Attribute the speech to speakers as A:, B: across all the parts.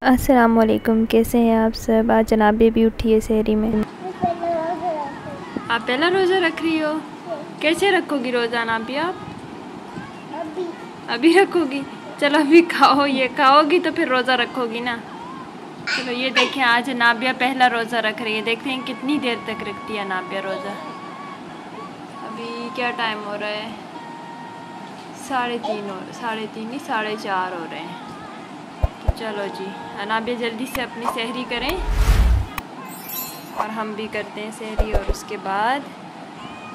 A: अस्सलामुअलैकुम, कैसे हैं आप सब। आज जनाबे भी उठी है सहरी में। आप पहला रोज़ा रख रही हो? कैसे रखोगी रोज़ा नाबी आप? अभी रखोगी? चलो अभी खाओ, ये खाओगी तो फिर रोज़ा रखोगी ना। चलो ये देखें, आज नाबिया पहला रोज़ा रख रही है। देखते हैं कितनी देर तक रखती है नाबिया रोज़ा। अभी क्या टाइम हो रहा है? 3:30 नहीं 4:30 हो रहे हैं। तो चलो जी, नाबिया जल्दी से अपनी सहरी करें और हम भी करते हैं सहरी, और उसके बाद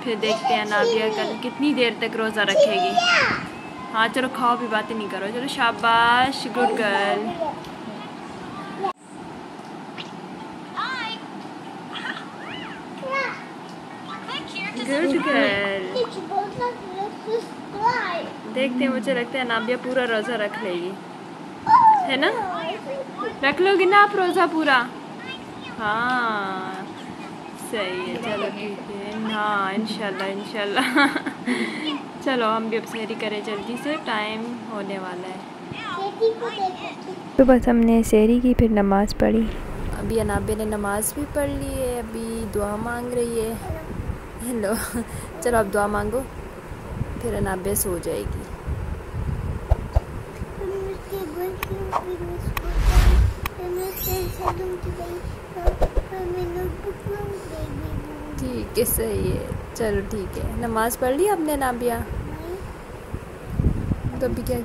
A: फिर देखते हैं नाबिया कल कितनी देर तक रोज़ा रखेगी। हाँ चलो खाओ भी, बातें नहीं करो। चलो शाबाश, गुड गर्ल। Good girl. देखते हैं, मुझे लगता है नाबिया पूरा रोज़ा रख लेगी, है ना? रख लोगी ना आप रोज़ा पूरा? हाँ सही है, चलो ठीक है। हाँ इंशाल्लाह इंशाल्लाह। चलो हम भी अब सहरी करें जल्दी से, टाइम होने वाला है। तो बस हमने सहरी की, फिर नमाज़ पढ़ी। अभी अनाबे ने नमाज़ भी पढ़ ली है, अभी दुआ मांग रही है। हेलो चलो अब दुआ मांगो, फिर अनाबे सो जाएगी। ठीक है, सही है, चलो ठीक है। नमाज़ पढ़ ली आपने नाबिया? तो अभी क्या?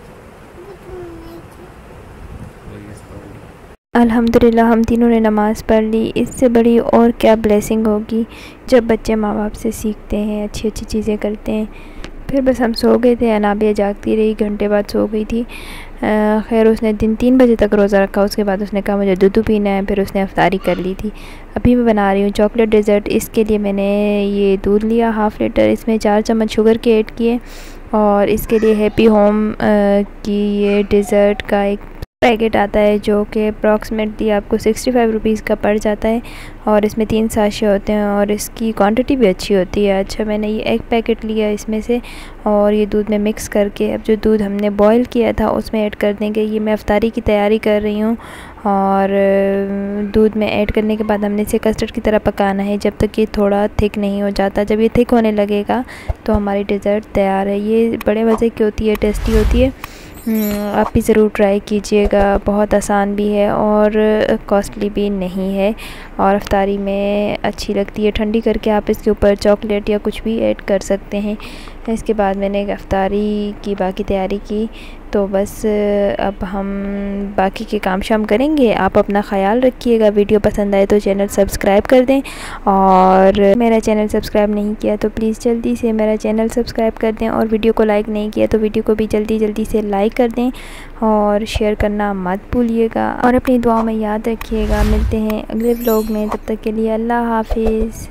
A: अल्हम्दुलिल्लाह हम तीनों ने नमाज़ पढ़ ली। इससे बड़ी और क्या ब्लेसिंग होगी जब बच्चे माँ बाप से सीखते हैं, अच्छी अच्छी चीज़ें करते हैं। फिर बस हम सो गए थे, अनाबिया जागती रही, घंटे बाद सो गई थी। खैर उसने दिन 3 बजे तक रोज़ा रखा। उसके बाद उसने कहा मुझे दूध पीना है, फिर उसने अफ्तारी कर ली थी। अभी मैं बना रही हूँ चॉकलेट डेज़र्ट। इसके लिए मैंने ये दूध लिया 1/2 लीटर, इसमें 4 चम्मच शुगर के ऐड किए, और इसके लिए हैप्पी होम की ये डेज़र्ट का एक पैकेट आता है जो कि अप्रॉक्सीमेटली आपको 65 रुपीज़ का पड़ जाता है, और इसमें 3 साशे होते हैं और इसकी क्वांटिटी भी अच्छी होती है। अच्छा मैंने ये एक पैकेट लिया इसमें से, और ये दूध में मिक्स करके अब जो दूध हमने बॉईल किया था उसमें ऐड कर देंगे। ये मैं अफ्तारी की तैयारी कर रही हूँ, और दूध में ऐड करने के बाद हमने इसे कस्टर्ड की तरह पकाना है जब तक ये थोड़ा थिक नहीं हो जाता। जब ये थिक होने लगेगा तो हमारी डेज़र्ट तैयार है। ये बड़े मज़े की होती है, टेस्टी होती है। आप भी ज़रूर ट्राई कीजिएगा। बहुत आसान भी है और कॉस्टली भी नहीं है, और अफ्तारी में अच्छी लगती है। ठंडी करके आप इसके ऊपर चॉकलेट या कुछ भी ऐड कर सकते हैं। इसके बाद मैंने अफ्तारी की बाकी तैयारी की, तो बस अब हम बाकी के काम शाम करेंगे। आप अपना ख़याल रखिएगा। वीडियो पसंद आए तो चैनल सब्सक्राइब कर दें, और मेरा चैनल सब्सक्राइब नहीं किया तो प्लीज़ जल्दी से मेरा चैनल सब्सक्राइब कर दें, और वीडियो को लाइक नहीं किया तो वीडियो को भी जल्दी से लाइक कर दें, और शेयर करना मत भूलिएगा, और अपनी दुआओं में याद रखिएगा। मिलते हैं अगले व्लॉग में, तब तक के लिए अल्लाह हाफिज़।